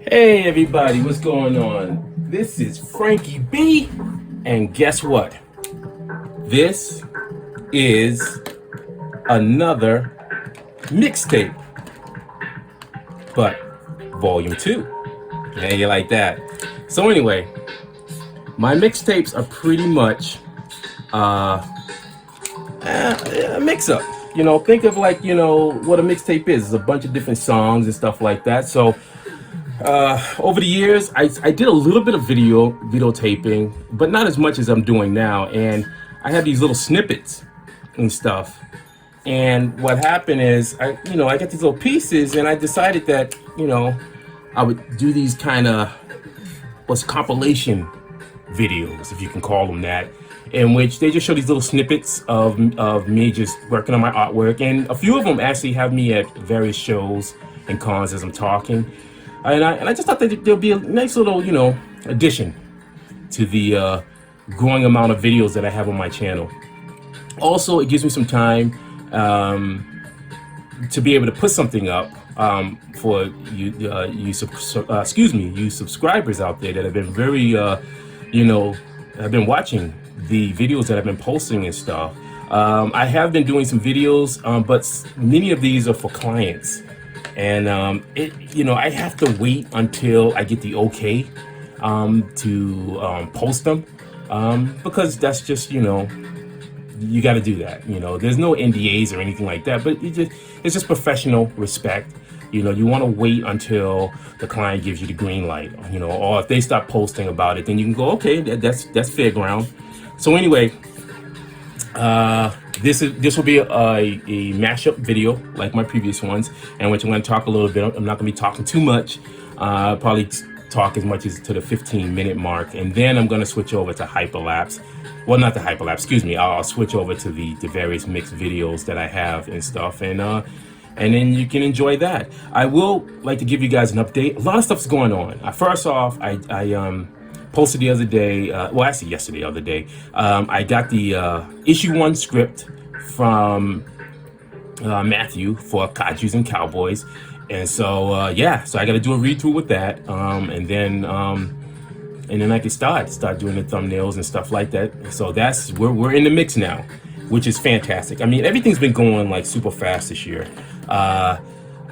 Hey everybody, what's going on? This is Frankie B, and guess what? This is another mixtape, but volume 2. Yeah, you like that? So anyway, my mixtapes are pretty much a mix-up. Think of like, what a mixtape is. It's a bunch of different songs and stuff like that. So over the years, I did a little bit of videotaping, but not as much as I'm doing now. And I had these little snippets and stuff. And what happened is, I got these little pieces, and I decided that, I would do these kind of compilation videos, if you can call them that, in which they just show these little snippets of me just working on my artwork. And a few of them actually have me at various shows and cons as I'm talking. And I just thought that there'll be a nice little, addition to the growing amount of videos that I have on my channel. Also, it gives me some time to be able to put something up for you subscribers out there that have been very, have been watching the videos that I've been posting and stuff. I have been doing some videos, but many of these are for clients. And I have to wait until I get the okay to post them, because that's just, you got to do that. There's no NDAs or anything like that, but it's just professional respect. You want to wait until the client gives you the green light, or if they start posting about it, then you can go, okay, that's fair ground. So anyway, this will be a mashup video like my previous ones, and which I'm going to talk a little bit. I'm not going to be talking too much. Probably talk as much as to the 15-minute mark, and then I'm going to switch over to hyperlapse. Well, not the hyperlapse. Excuse me. I'll switch over to the various mixed videos that I have and stuff, and then you can enjoy that. I will like to give you guys an update. A lot of stuff's going on. First off, I posted the other day, yesterday, other day, I got the issue 1 script from Matthew for Kajus and Cowboys. And so, so I got to do a read through with that. And then I can start doing the thumbnails and stuff like that. So we're in the mix now, which is fantastic. I mean, everything's been going like super fast this year.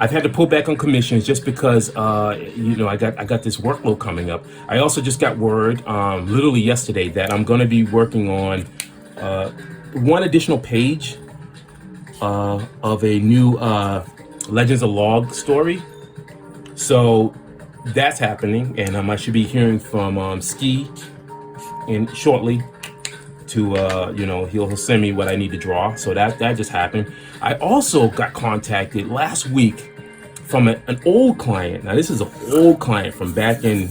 I've had to pull back on commissions just because, I got this workload coming up. I also just got word, literally yesterday, that I'm going to be working on one additional page of a new Legends of Log story. So that's happening, and I should be hearing from Ski shortly. He'll send me what I need to draw. So that just happened. I also got contacted last week from an old client. Now this is an old client from back in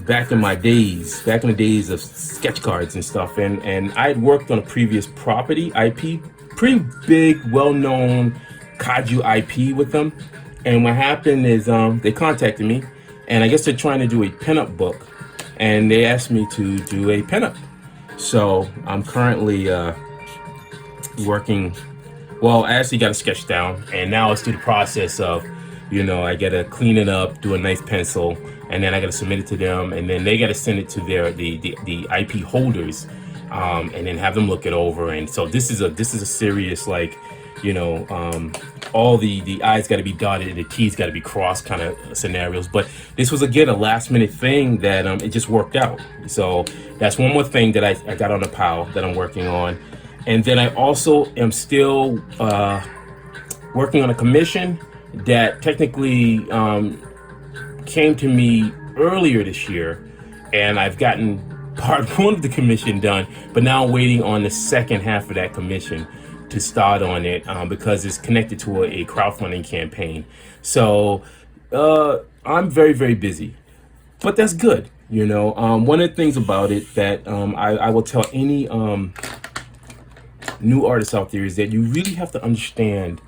the days of sketch cards and stuff. And I had worked on a previous property IP, pretty big, well-known Kaju IP with them. And what happened is they contacted me, and I guess they're trying to do a pinup book, and they asked me to do a pinup. So I'm currently working. Well, I actually got it sketched down, and now it's through the process of, I got to clean it up, do a nice pencil, and then I got to submit it to them, and then they got to send it to the IP holders, and then have them look it over. And so this is a serious, like, all the I's got to be dotted and the T's got to be crossed kind of scenarios. But this was, again, a last minute thing that it just worked out. So that's one more thing that I got on the pile that I'm working on. And then I also am still working on a commission that technically came to me earlier this year, and I've gotten part 1 of the commission done, but now I'm waiting on the second half of that commission to start on it, because it's connected to a crowdfunding campaign. So I'm very, very busy, but that's good. One of the things about it that I will tell any new artists out there is that you really have to understand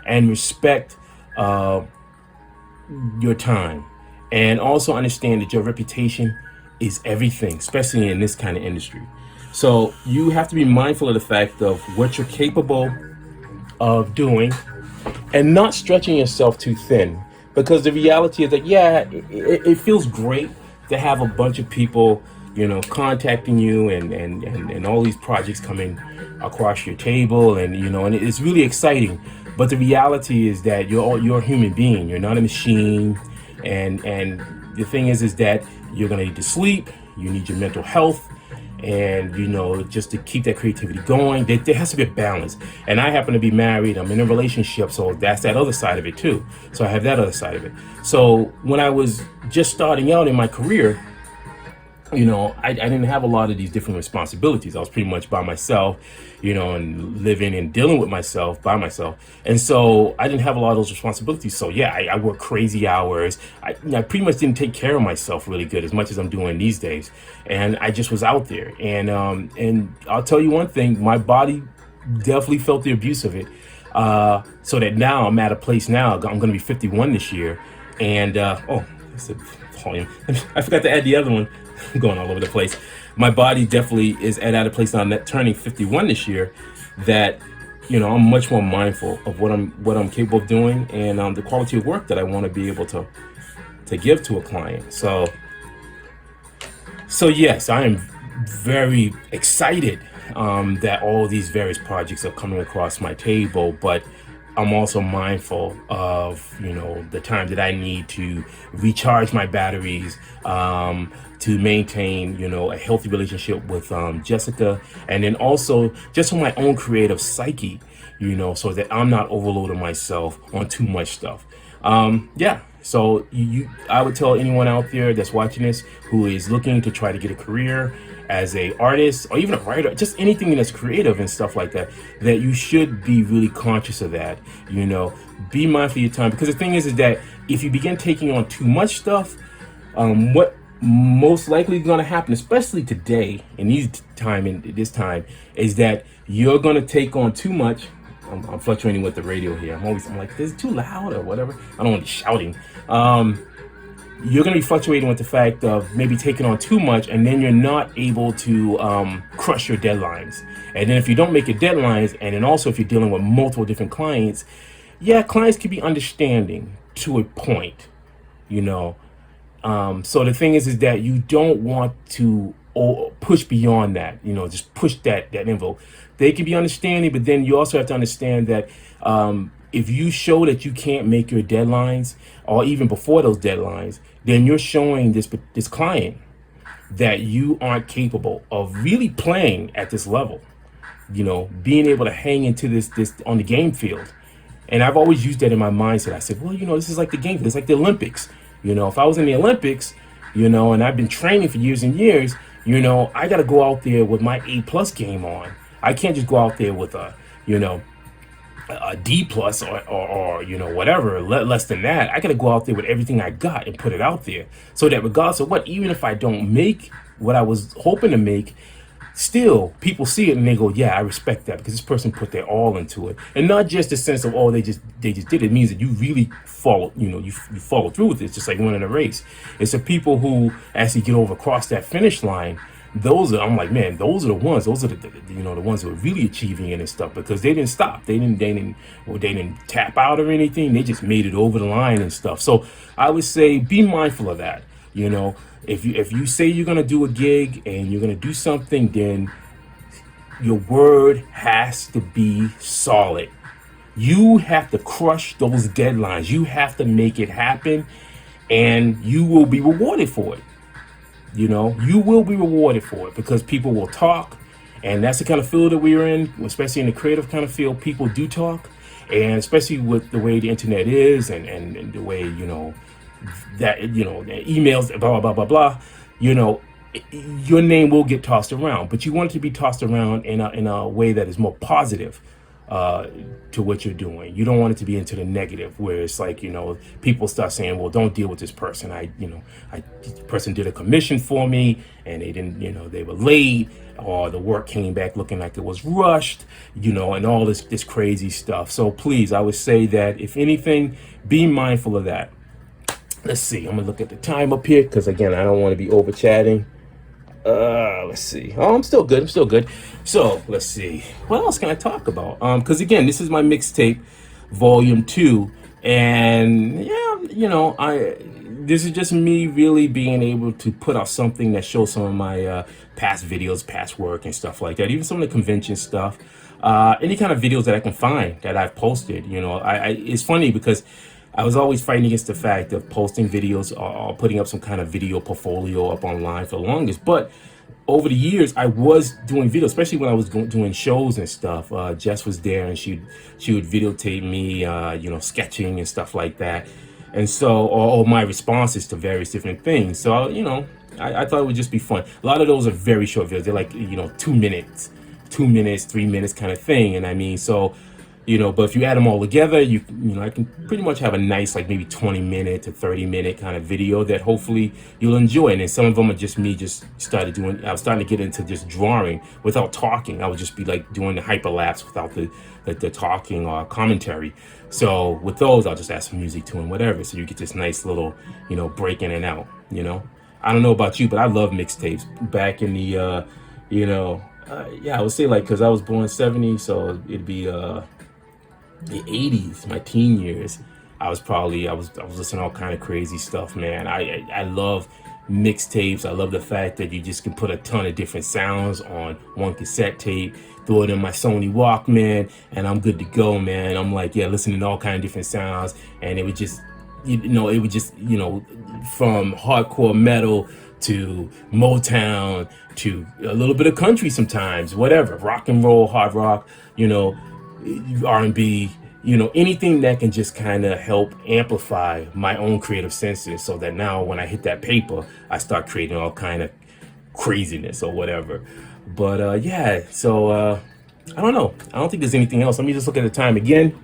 and respect your time, and also understand that your reputation is everything, especially in this kind of industry. So you have to be mindful of the fact of what you're capable of doing, and not stretching yourself too thin, because the reality is that, yeah, it feels great to have a bunch of people, contacting you, and all these projects coming across your table, and it's really exciting. But the reality is that you're a human being. You're not a machine, and the thing is that you're gonna need to sleep. You need your mental health, and just to keep that creativity going, there has to be a balance. And I happen to be married, I'm in a relationship, so that's that other side of it too. So I have that other side of it. So when I was just starting out in my career, I didn't have a lot of these different responsibilities. I was pretty much by myself, and living and dealing with myself by myself. And so I didn't have a lot of those responsibilities. So yeah, I worked crazy hours. I pretty much didn't take care of myself really good as much as I'm doing these days. And I just was out there. And I'll tell you one thing, my body definitely felt the abuse of it. So that now I'm at a place now, I'm going to be 51 this year. And, that's a volume. I forgot to add the other one. I'm going all over the place. My body definitely is at a place now, turning 51 this year, that I'm much more mindful of what I'm capable of doing, and the quality of work that I want to be able to give to a client. So yes, I am very excited that all these various projects are coming across my table, but I'm also mindful of the time that I need to recharge my batteries, to maintain a healthy relationship with Jessica, and then also just for my own creative psyche, so that I'm not overloading myself on too much stuff. Yeah. So I would tell anyone out there that's watching this who is looking to try to get a career as a artist or even a writer, just anything that's creative and stuff like that, that you should be really conscious of that. Be mindful of your time, because the thing is that if you begin taking on too much stuff, what most likely going to happen, especially today in this time, is that you're going to take on too much. I'm fluctuating with the radio here. I'm like, is it too loud or whatever? I don't want to be shouting. You're going to be fluctuating with the fact of maybe taking on too much, and then you're not able to crush your deadlines. And then if you don't make your deadlines, and then also if you're dealing with multiple different clients, yeah, clients can be understanding to a point, So the thing is that you don't want to push beyond that, just push that envelope. They can be understanding, but then you also have to understand that if you show that you can't make your deadlines, or even before those deadlines, then you're showing this client that you aren't capable of really playing at this level, being able to hang into this on the game field. And I've always used that in my mindset. I said, well, this is like the game field. It's like the Olympics. If I was in the Olympics, and I've been training for years and years, I got to go out there with my A+ game on. I can't just go out there with a D+ or whatever, less than that. I got to go out there with everything I got and put it out there, so that regardless of what, even if I don't make what I was hoping to make, still people see it and they go, yeah, I respect that, because this person put their all into it. And not just the sense of, oh, they just did it. It means that you really follow, you follow through with it. It's just like running a race. It's the people who actually get across that finish line. I'm like, man, those are the ones. Those are the ones who are really achieving it and stuff, because they didn't stop. They didn't tap out or anything. They just made it over the line and stuff. So I would say be mindful of that. If you say you're gonna do a gig and you're gonna do something, then your word has to be solid. You have to crush those deadlines. You have to make it happen, and you will be rewarded for it. You will be rewarded for it, because people will talk, and that's the kind of field that we're in, especially in the creative kind of field. People do talk, and especially with the way the internet is, and the way, that, the emails, blah, blah, blah, blah, your name will get tossed around, but you want it to be tossed around in a way that is more positive to what you're doing. You don't want it to be into the negative, where it's like, people start saying, well, don't deal with this person. This person did a commission for me, and they didn't, they were late, or the work came back looking like it was rushed, and all this crazy stuff. So please, I would say that if anything, be mindful of that. Let's see, I'm gonna look at the time up here, because again, I don't want to be over chatting. Let's see. Oh, I'm still good. So let's see. What else can I talk about? Because again, this is my mixtape, volume 2, and yeah, this is just me really being able to put out something that shows some of my past videos, past work, and stuff like that. Even some of the convention stuff, any kind of videos that I can find that I've posted. It's funny because I was always fighting against the fact of posting videos or putting up some kind of video portfolio up online for the longest, but over the years, I was doing videos, especially when I was doing shows and stuff. Jess was there, and she would videotape me, sketching and stuff like that, and so or my responses to various different things. So I thought it would just be fun. A lot of those are very short videos. They're like 2 minutes, 2 minutes, 3 minutes kind of thing. And I mean, so but if you add them all together, I can pretty much have a nice, like maybe 20-minute to 30-minute kind of video that hopefully you'll enjoy. And then some of them are just me I was starting to get into just drawing without talking. I would just be like doing the hyperlapse without the talking or commentary. So with those, I'll just add some music to them, whatever. So you get this nice little, break in and out, I don't know about you, but I love mixtapes back in the, I would say like, cause I was born 70, so it'd be, the 80s, my teen years. I was listening to all kind of crazy stuff, man. I love mixtapes. I love the fact that you just can put a ton of different sounds on one cassette tape, throw it in my Sony Walkman, and I'm good to go, man. I'm like, listening to all kind of different sounds, and it would just, from hardcore metal to Motown to a little bit of country sometimes, whatever, rock and roll, hard rock, R&B, anything that can just kind of help amplify my own creative senses, so that now when I hit that paper, I start creating all kind of craziness or whatever. But so I don't know. I don't think there's anything else. Let me just look at the time again.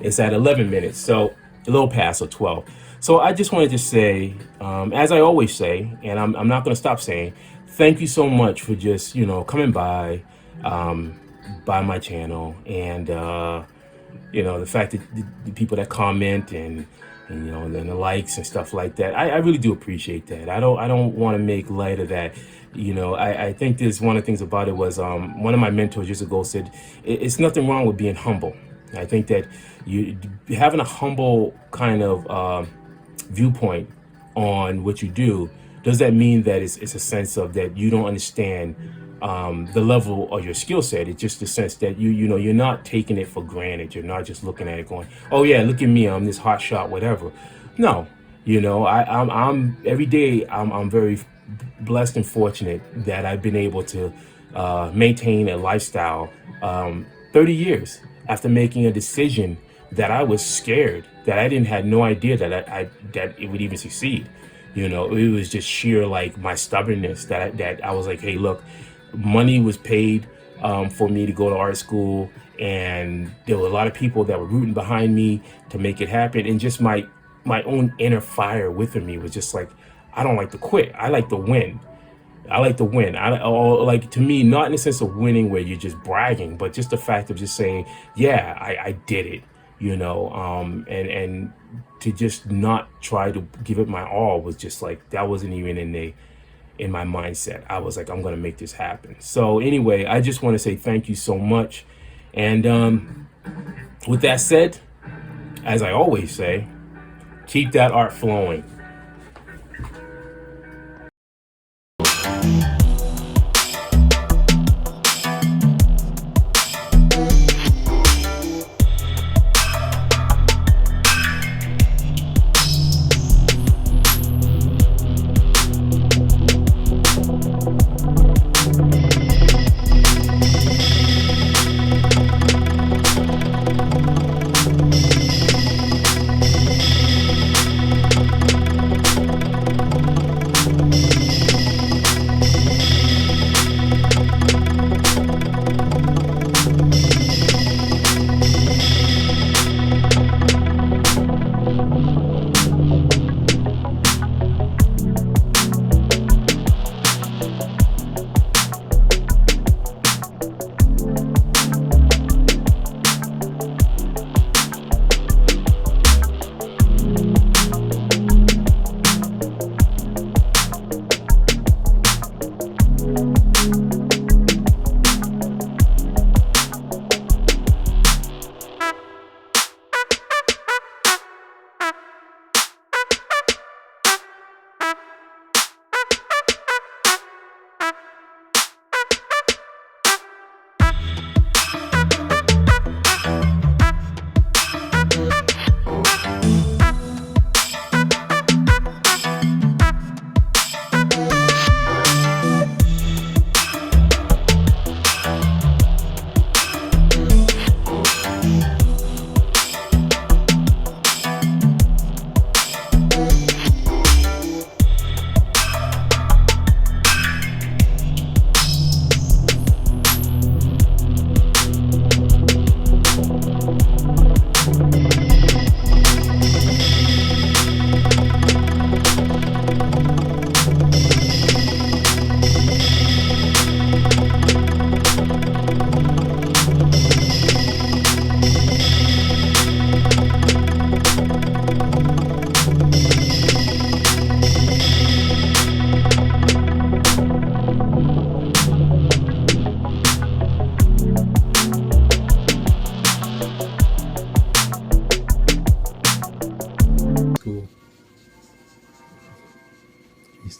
It's at 11 minutes, so a little past, so 12. So I just wanted to say, as I always say, and I'm not going to stop saying, thank you so much for just coming by my channel, and the fact that the people that comment and the likes and stuff like that, I really do appreciate that. I don't want to make light of that. I think there's one of the things about it was one of my mentors years ago said it's nothing wrong with being humble. I think that you having a humble kind of viewpoint on what you do, does that mean that it's a sense of that you don't understand the level of your skill set? It's just the sense that you're not taking it for granted. You're not just looking at it going, oh yeah, look at me, I'm this hot shot, whatever. No, I'm every day I'm very blessed and fortunate that I've been able to maintain a lifestyle 30 years after making a decision that I was scared, that I didn't had no idea that that it would even succeed. It was just sheer like my stubbornness that I was like, hey, look, money was paid for me to go to art school, and there were a lot of people that were rooting behind me to make it happen, and just my own inner fire within me was just like, I don't like to quit. I like to win. Like, to me, not in the sense of winning where you're just bragging, but just the fact of just saying, yeah, I did it, and to just not try to give it my all was just like, that wasn't even in my mindset. I was like, I'm going to make this happen. So anyway, I just want to say thank you so much. And with that said, as I always say, keep that art flowing.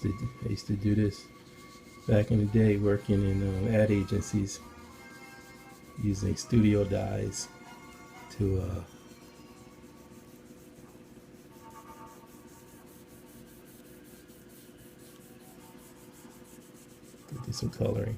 I used to do this back in the day, working in ad agencies, using studio dyes to do some coloring.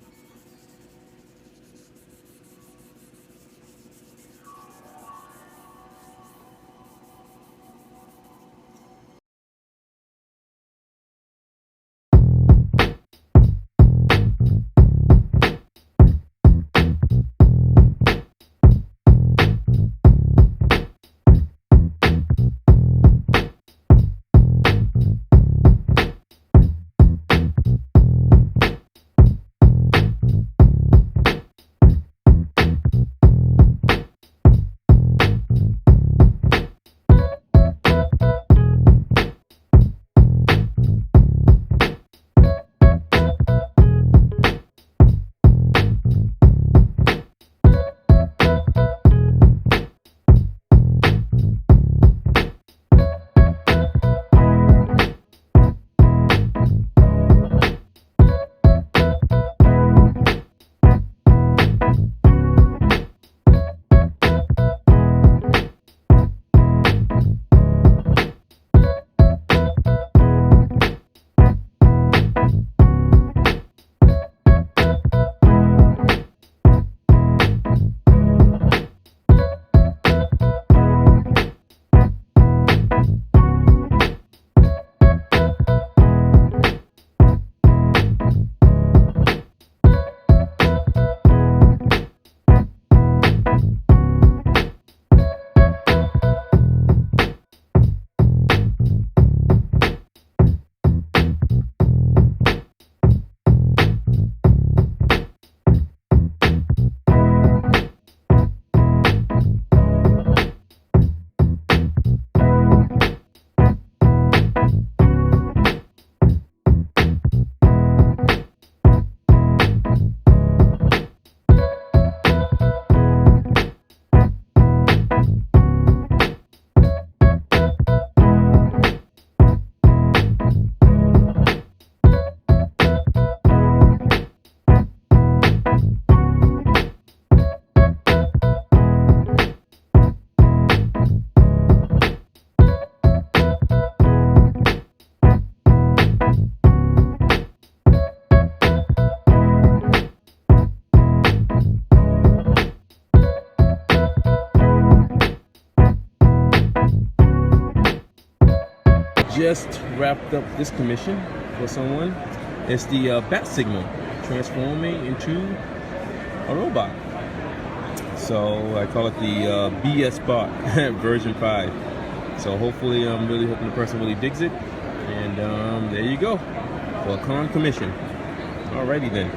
Just wrapped up this commission for someone. It's the bat signal transforming into a robot. So I call it the BS bot version 5. So hopefully, I'm really hoping the person really digs it. And there you go, for a con commission. Alrighty then.